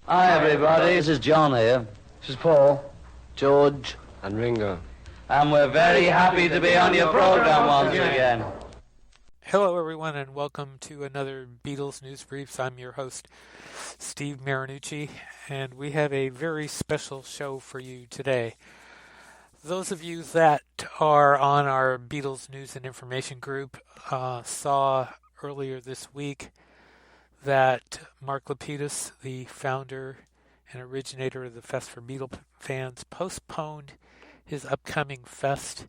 Hi everybody, this is John here. This is Paul. George. And Ringo. And we're very happy to be on your program once again. Hello everyone and welcome to another Beatles News Briefs. I'm your host, Steve Marinucci, and we have a very special show for you today. Those of you that are on our Beatles News and Information group saw earlier this week that Mark Lapidos, the founder and originator of the Fest for Beatles Fans, postponed his upcoming fest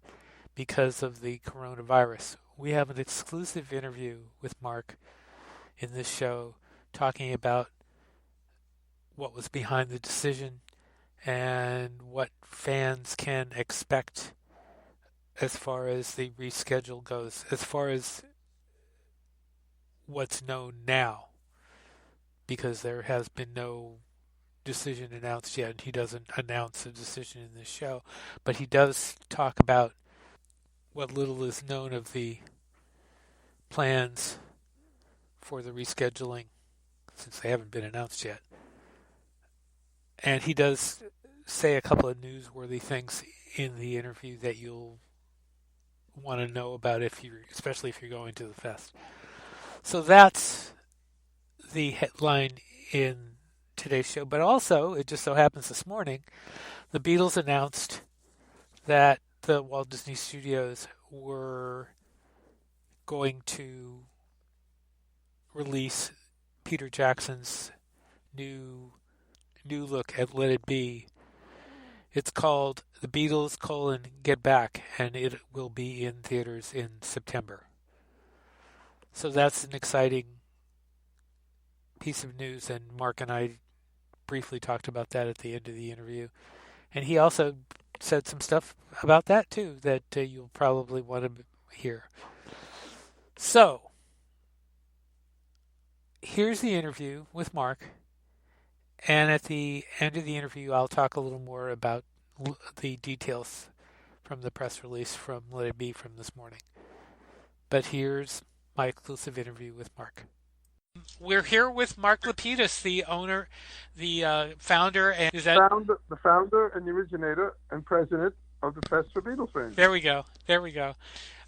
because of the coronavirus. We have an exclusive interview with Mark in this show talking about what was behind the decision and what fans can expect as far as the reschedule goes, as far as what's known now, because there has been no decision announced yet, and he doesn't announce a decision in this show, but he does talk about what little is known of the plans for the rescheduling, since they haven't been announced yet. And he does say a couple of newsworthy things in the interview that you'll want to know about, especially if you're going to the fest. So that's the headline in today's show. But also, it just so happens this morning, the Beatles announced that the Walt Disney Studios were going to release Peter Jackson's new look at Let It Be. It's called The Beatles: Get Back, and it will be in theaters in September. So that's an exciting piece of news, and Mark and I briefly talked about that at the end of the interview. And he also said some stuff about that too that you'll probably want to hear. So, here's the interview with Mark. And at the end of the interview, I'll talk a little more about the details from the press release from Let It Be from this morning. But here's my exclusive interview with Mark. We're here with Mark Lapidos, the owner, the founder, and the founder and the originator and president of the Fest for Beatles Fans. There we go.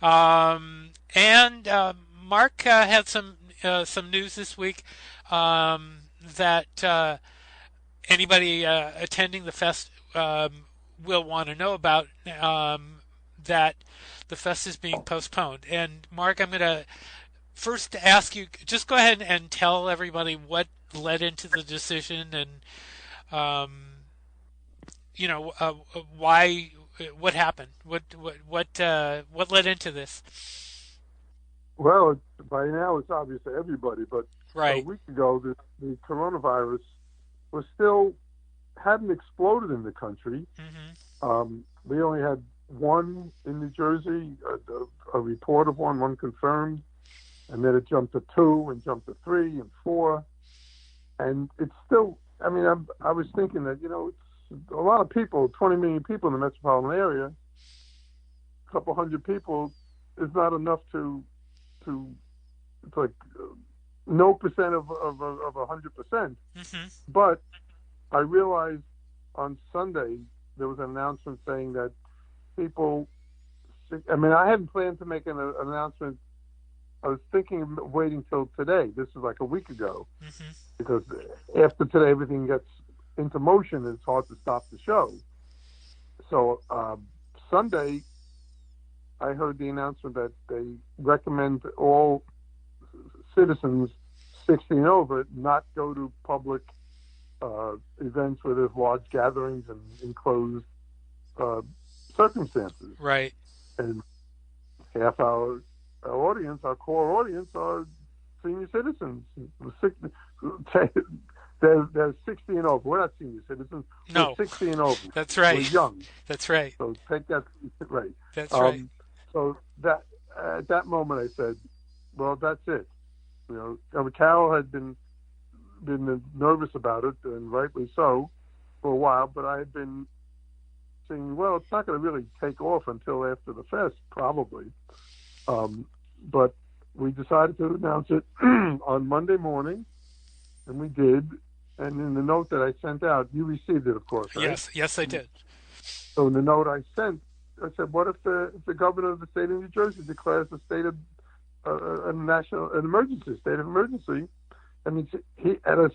And Mark had some news this week that anybody attending the fest will want to know about, that the fest is being postponed. And Mark, I'm going to first ask you, just go ahead and tell everybody what led into the decision and, why, what happened, what led into this. Well, by now it's obvious to everybody, but right. A week ago, the coronavirus hadn't exploded in the country. Mm-hmm. We only had one in New Jersey, a report of one confirmed, and then it jumped to 2 and jumped to 3 and 4. And it's still, I was thinking that, it's a lot of people, 20 million people in the metropolitan area, a couple hundred people is not enough to it's like no percent of 100%. Mm-hmm. But I realized on Sunday there was an announcement saying that people, I hadn't planned to make an announcement. I was thinking of waiting till today. This was like a week ago. Mm-hmm. Because after today everything gets into motion, it's hard to stop the show. So Sunday I heard the announcement that they recommend all citizens 60 and over not go to public events where there's large gatherings and enclosed circumstances. Right. And half our audience, our core audience, are senior citizens. They're 60 and over. We're not senior citizens. No. We're 60 and over. That's right. We're young. That's right. So take that right. That's right. So that at that moment I said, well, that's it. Carol had been nervous about it, and rightly so, for a while. But I had been saying, well, it's not going to really take off until after the fest, probably. But we decided to announce it on Monday morning, and we did. And in the note that I sent out, you received it, of course, right? Yes, I did. So in the note I sent, I said, what if the governor of the state of New Jersey declares a state of an emergency, state of emergency? I mean, he at a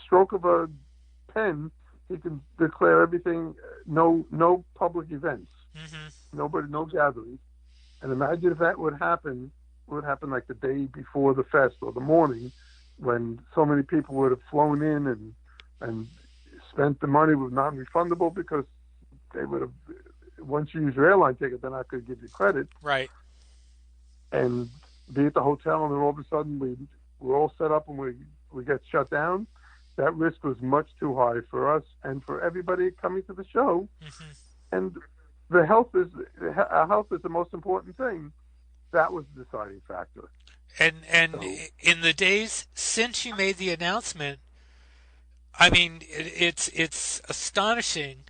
stroke of a pen, he can declare everything, no public events, nobody, no gatherings. And imagine if that would happen like the day before the fest or the morning, when so many people would have flown in and spent the money was non-refundable because they would have, once you use your airline ticket, they're not going to give you credit. Right. And be at the hotel, and then all of a sudden we're all set up and we get shut down. That risk was much too high for us and for everybody coming to the show. And our health is the most important thing. That was the deciding factor. And in the days since you made the announcement, I mean, it's astonishing.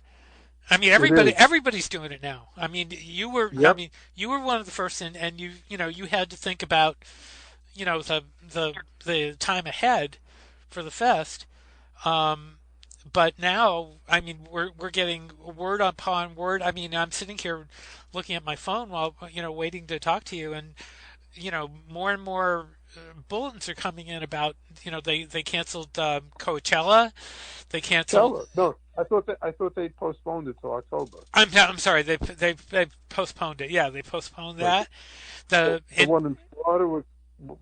I mean, everybody's doing it now. I mean, you were one of the first, and you had to think about, the time ahead for the fest. But now, I mean, we're getting word upon word. I mean, I'm sitting here looking at my phone while, waiting to talk to you, and, more and more bulletins are coming in about, they canceled Coachella. They canceled. No, I thought they postponed it till October. I'm sorry. They postponed it. Yeah, they postponed that. The one in Florida was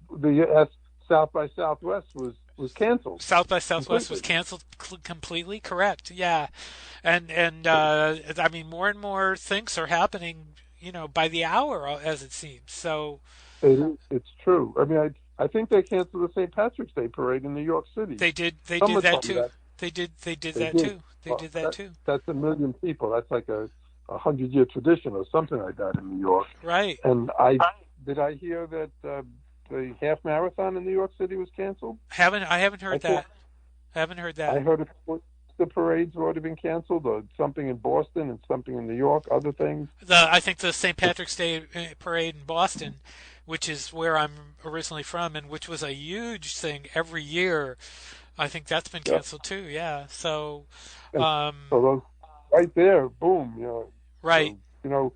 the South by Southwest was canceled. South by Southwest was canceled completely. Correct. Yeah, and I mean, more and more things are happening, by the hour, as it seems. So it's true. I mean, I think they canceled the St. Patrick's Day parade in New York City. They did that too. They did that too. They did that too. That's 1 million people. That's like a 100-year tradition or something like that in New York. Right. And I hear that the half marathon in New York City was canceled. I haven't heard that. I heard the parades have already been canceled, or something in Boston and something in New York. Other things. I think the St. Patrick's Day parade in Boston, which is where I'm originally from, and which was a huge thing every year. I think that's been canceled too. Yeah. So, so those right there, boom. Right. So,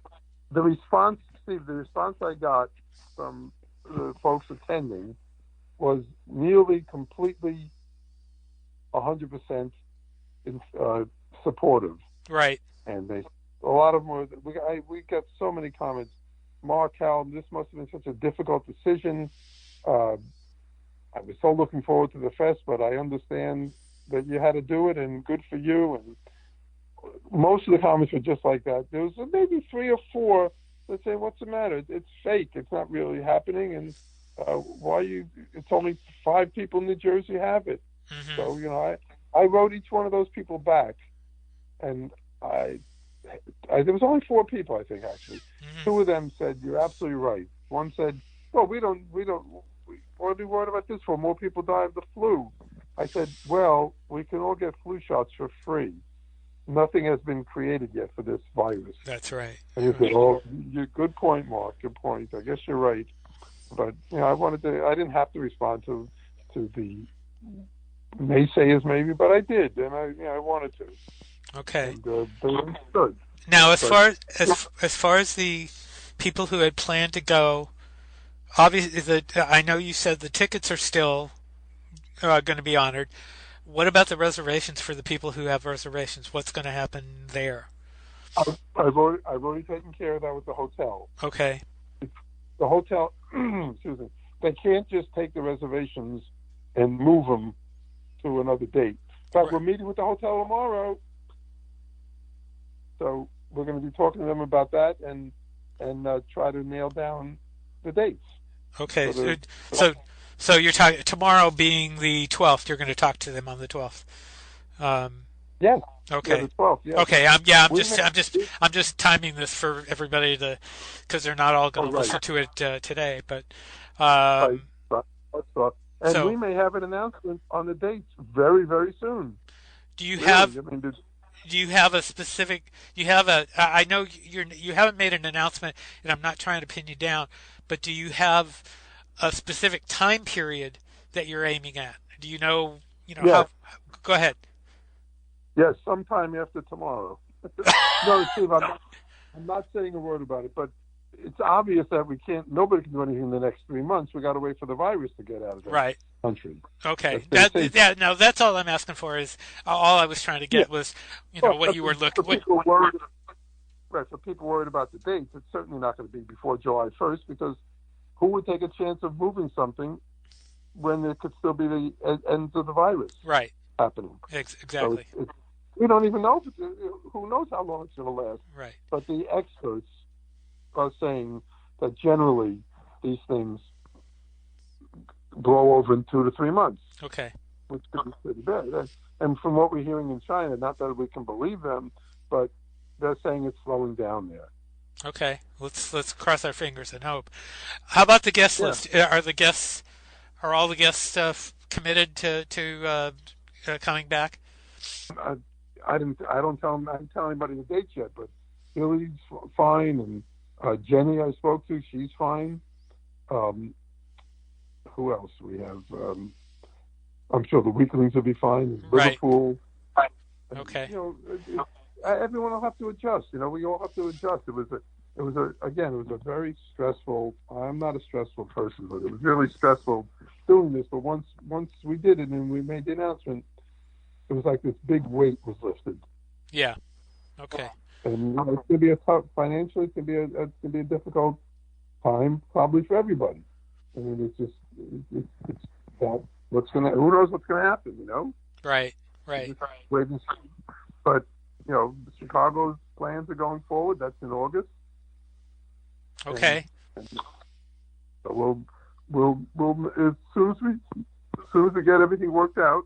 the response, Steve. The response I got from the folks attending was nearly completely 100% supportive. Right. And a lot of them were. We got so many comments. Mark, Hal, this must have been such a difficult decision. I was so looking forward to the fest, but I understand that you had to do it, and good for you. And most of the comments were just like that. There was maybe 3 or 4 that say, "What's the matter? It's fake. It's not really happening." And it's only 5 people in New Jersey have it. So I wrote each one of those people back, and there was only 4 people, I think, actually. 2 of them said, "You're absolutely right." One said, "Well, we don't. What are we worried about this for? More people die of the flu." I said, "Well, we can all get flu shots for free. Nothing has been created yet for this virus." That's right. And he said, "Oh, good point, Mark. Good point. I guess you're right." But I didn't have to respond to the naysayers, maybe, but I did, and I wanted to. Okay. And, they understood. Now, as far as the people who had planned to go, obviously, I know you said the tickets are still going to be honored. What about the reservations for the people who have reservations? What's going to happen there? I've already taken care of that with the hotel. Okay. The hotel, excuse me, they can't just take the reservations and move them to another date. In fact, We're meeting with the hotel tomorrow, so we're going to be talking to them about that and try to nail down the dates. Okay, so you're talking tomorrow being the 12th. You're going to talk to them on the 12th. Yes. Okay. Yeah, the 12th. Yes. Okay. I'm just timing this for everybody because they're not all going to listen to it today. But and we may have an announcement on the dates very, very soon. Do you have a specific? I know you haven't made an announcement, and I'm not trying to pin you down. But do you have a specific time period that you're aiming at? Do you know Yeah. how? Go ahead. Yes, sometime after tomorrow. No, Steve, I'm not saying a word about it, but it's obvious that nobody can do anything in the next 3 months. We got to wait for the virus to get out of the Right. country. Okay. That's been safe. No, that's all I'm asking for is all I was trying to Yeah. get was, Well, what you were looking. for people worried, right? For people worried about the dates, it's certainly not going to be before July 1st because who would take a chance of moving something when there could still be the end of the virus Right. happening? Exactly. So we don't even know who knows how long it's going to last. Right. But the experts are saying that generally these things blow over in 2 to 3 months. Okay. Which could be pretty bad. And from what we're hearing in China, not that we can believe them, but they're saying it's slowing down there. Okay. Let's cross our fingers and hope. How about the guest list? Are all the guests committed to coming back? I don't tell anybody the dates yet, but Billy's fine, and Jenny I spoke to, she's fine. Who else we have? I'm sure the Weaklings will be fine. Right. Liverpool. Okay. Everyone will have to adjust. We all have to adjust. It was a very stressful. I'm not a stressful person, but it was really stressful doing this. But once we did it and we made the announcement, it was like this big weight was lifted. Yeah. Okay. And it's going to be a tough financially. It's going to be a difficult time probably for everybody. I mean, it's that who knows what's going to happen, Right. Wait and see. But, Chicago's plans are going forward. That's in August. Okay. And so we'll as soon as we get everything worked out,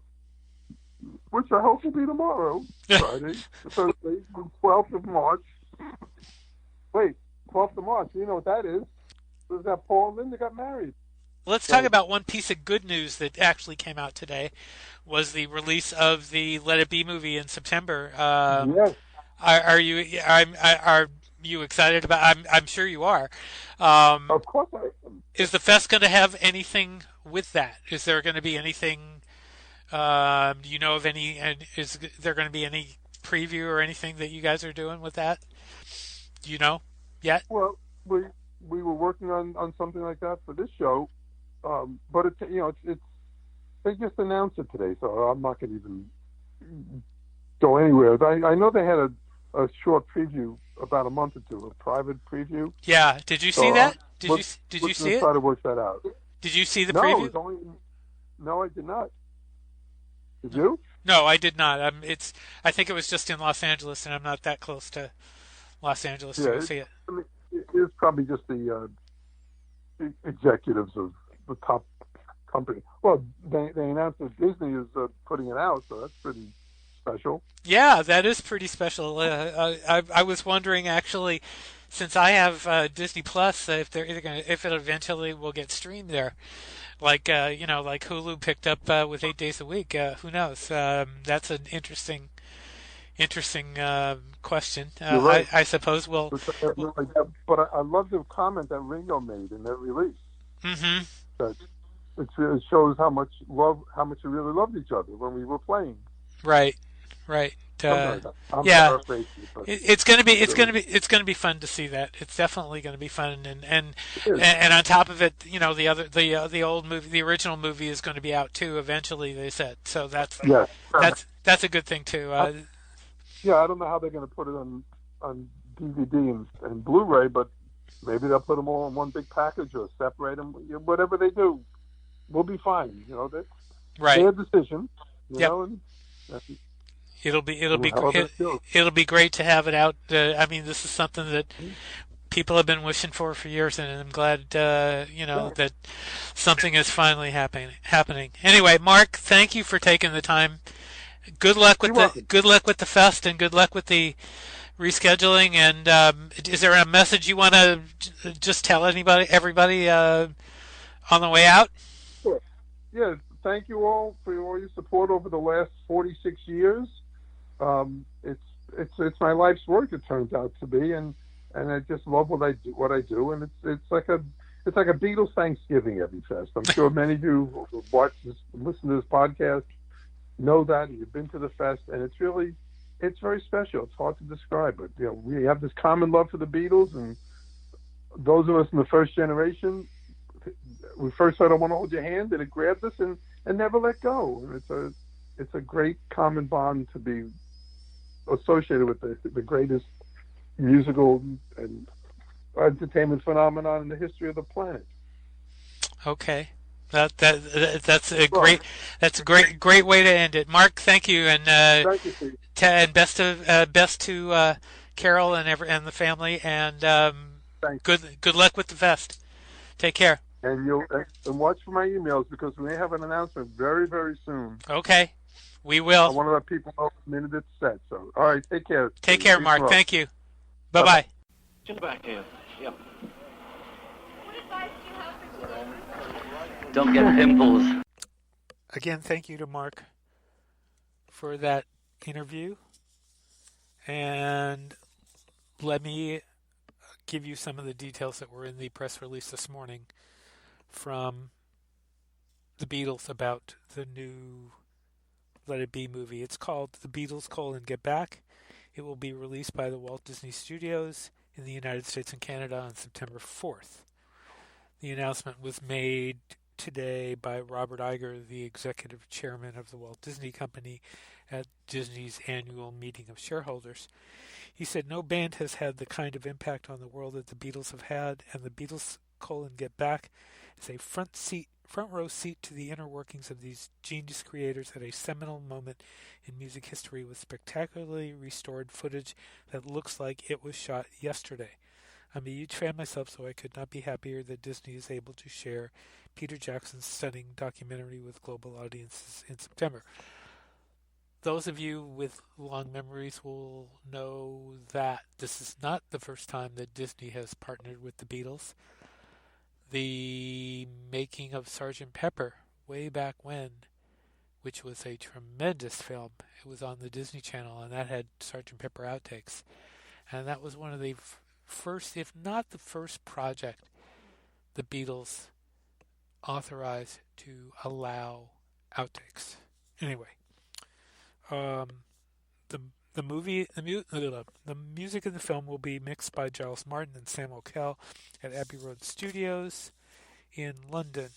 which I hope will be tomorrow, Friday, Thursday, 12th of March. Wait, 12th of March. You know what that is? Was that Paul and Linda got married? Let's talk about one piece of good news that actually came out today. Was the release of the Let It Be movie in September. Yes. Are you excited about? I'm sure you are. Of course I am. Is the fest going to have anything with that? Is there going to be anything? Do you know of any? And is there going to be any preview or anything that you guys are doing with that? Do you know yet? Well, we were working on something like that for this show, but it's they just announced it today, so I'm not going to even go anywhere. I know they had a short preview about a month or two, a private preview. Yeah. Did you see that? Did you see it? Try to work that out. Did you see the preview? No, I did not. Did you? No, I did not. I think it was just in Los Angeles, and I'm not that close to Los Angeles to see it. I mean, it is probably just the executives of the top company. Well, they announced that Disney is putting it out, so that's pretty special. Yeah, that is pretty special. I was wondering actually, since I have Disney Plus, if it eventually will get streamed there, like like Hulu picked up with 8 days a week. Who knows? That's an interesting question. Right. I suppose we'll. But I love the comment that Ringo made in that release. Mm-hmm. That it shows how much we really loved each other when we were playing. Right. Yeah, it's going to be fun to see that. It's definitely going to be fun, and on top of it, the old movie, the original movie is going to be out too eventually. They said so. That's a good thing too. I don't know how they're going to put it on DVD and Blu-ray, but maybe they'll put them all in one big package or separate them. Whatever they do, we'll be fine. That's their decision. It'll be great to have it out. I mean, this is something that people have been wishing for years, and I'm glad that something is finally happening. Anyway, Mark, thank you for taking the time. Good luck with the fest, and good luck with the rescheduling. And is there a message you want to just tell everybody on the way out? Sure. Yeah. Thank you all for all your support over the last 46 years. It's my life's work. It turns out to be, and I just love what I do, and it's like a Beatles Thanksgiving every fest. I'm sure many of you who watch this, listen to this podcast, know that, and you've been to the fest, and it's very special. It's hard to describe, but we have this common love for the Beatles, and those of us in the first generation, we first said, "I want to hold your hand," and it grabbed us and never let go. And it's a great common bond to be associated with the greatest musical and entertainment phenomenon in the history of the planet. Okay. That's a great way to end it. Mark, thank you, and Thank you, Steve. and best to Carol and the family, and Thanks. good luck with the fest. Take care. And watch for my emails, because we may have an announcement very, very soon. Okay, we I will. want to let people know the minute it's set. So, all right, take care. Take care, Mark. Thank you. Bye-bye. Just backhand. Yep. What advice do you have for teenagers? Don't get pimples. Again, thank you to Mark for that interview. And let me give you some of the details that were in the press release this morning from the Beatles about the new Let It Be movie. It's called The Beatles: Get Back. It will be released by the Walt Disney Studios in the United States and Canada on September 4th. The announcement was made today by Robert Iger, the executive chairman of the Walt Disney Company, at Disney's annual meeting of shareholders. He said, "No band has had the kind of impact on the world that the Beatles have had, and the Beatles: Get Back is a front row seat to the inner workings of these genius creators at a seminal moment in music history, with spectacularly restored footage that looks like it was shot yesterday. I'm a huge fan myself, so I could not be happier that Disney is able to share Peter Jackson's stunning documentary with global audiences in September." Those of you with long memories will know that this is not the first time that Disney has partnered with the Beatles. The making of Sgt. Pepper, way back when, which was a tremendous film. It was on the Disney Channel, and that had Sgt. Pepper outtakes. And that was one of the first, if not the first project, the Beatles authorized to allow outtakes. Anyway, the music in the film will be mixed by Giles Martin and Sam O'Kell at Abbey Road Studios in London.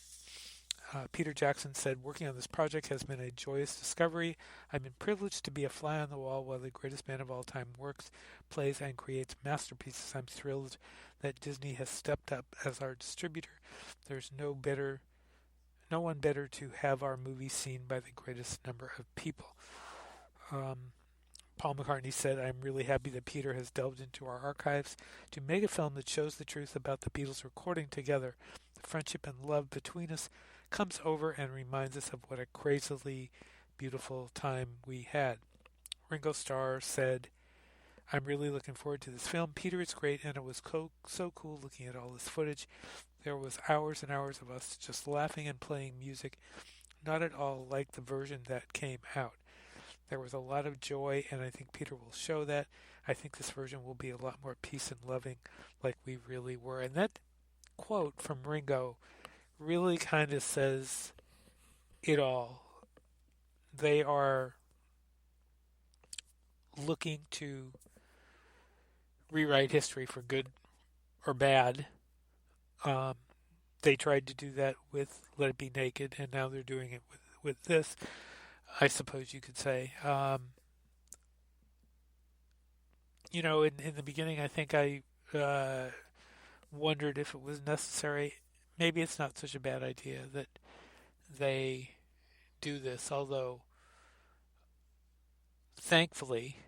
Peter Jackson said, "Working on this project has been a joyous discovery. I've been privileged to be a fly on the wall while the greatest band of all time works, plays, and creates masterpieces. I'm thrilled that Disney has stepped up as our distributor. There's no one better to have our movie seen by the greatest number of people." Paul McCartney said, "I'm really happy that Peter has delved into our archives to make a film that shows the truth about the Beatles recording together. The friendship and love between us comes over and reminds us of what a crazily beautiful time we had." Ringo Starr said, "I'm really looking forward to this film. Peter is great, and it was so cool looking at all this footage. There was hours and hours of us just laughing and playing music, not at all like the version that came out. There was a lot of joy, and I think Peter will show that. I think this version will be a lot more peace and loving, like we really were." And that quote from Ringo really kind of says it all. They are looking to rewrite history for good or bad. They tried to do that with Let It Be Naked, and now they're doing it with this, I suppose you could say. In the beginning, I think I wondered if it was necessary. Maybe it's not such a bad idea that they do this, although thankfully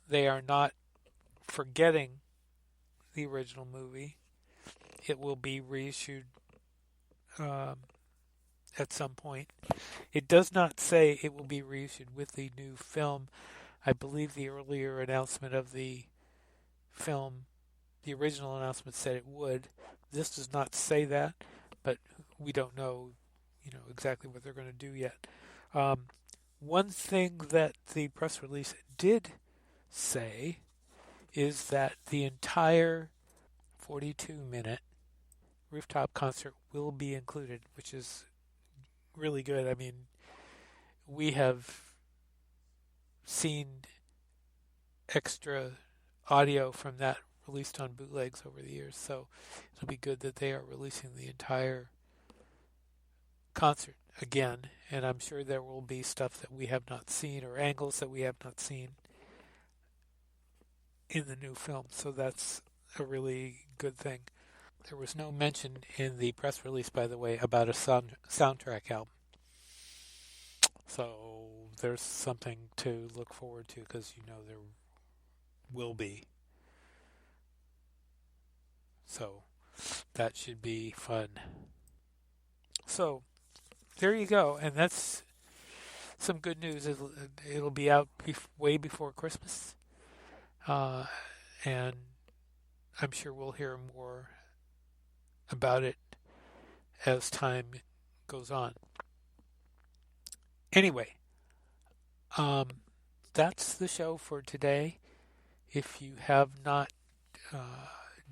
they are not forgetting the original movie. It will be reissued at some point. It does not say it will be reissued with the new film. I believe the earlier announcement of the film, the original announcement, said it would. This does not say that, but we don't know, exactly what they're going to do yet. One thing that the press release did say is that the entire 42-minute rooftop concert will be included, which is really good. I mean, we have seen extra audio from that released on bootlegs over the years, so it'll be good that they are releasing the entire concert again, and I'm sure there will be stuff that we have not seen or angles that we have not seen in the new film, so that's a really good thing. There was no mention in the press release, by the way, about a soundtrack album. So there's something to look forward to, because you know there will be. So that should be fun. So there you go, and that's some good news. It'll be out way before Christmas, and I'm sure we'll hear more about it as time goes on. Anyway, that's the show for today. If you have not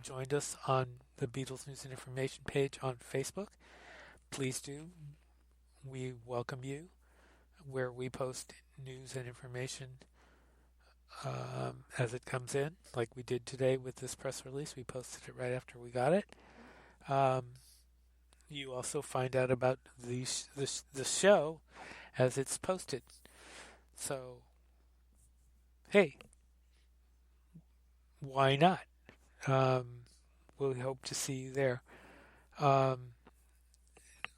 joined us on the Beatles News and Information page on Facebook, please do. We welcome you, where we post news and information as it comes in, like we did today with this press release. We posted it right after we got it. You also find out about the show as it's posted. So, hey, why not? We hope to see you there.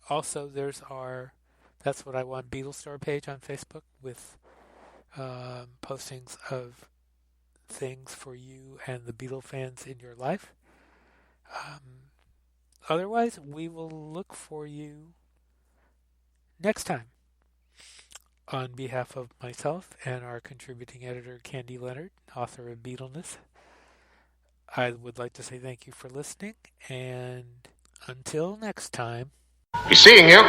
Also, there's our That's What I Want Beatles Store page on Facebook with postings of things for you and the Beatles fans in your life. Otherwise, we will look for you next time. On behalf of myself and our contributing editor, Candy Leonard, author of Beatleness, I would like to say thank you for listening, and until next time. Be seeing you.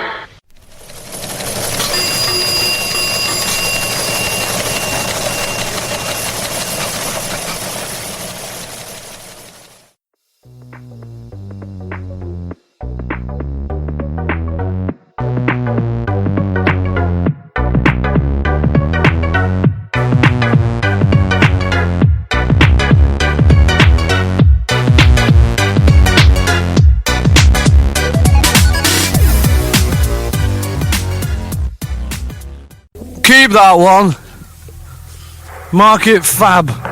Keep that one. Mark it fab.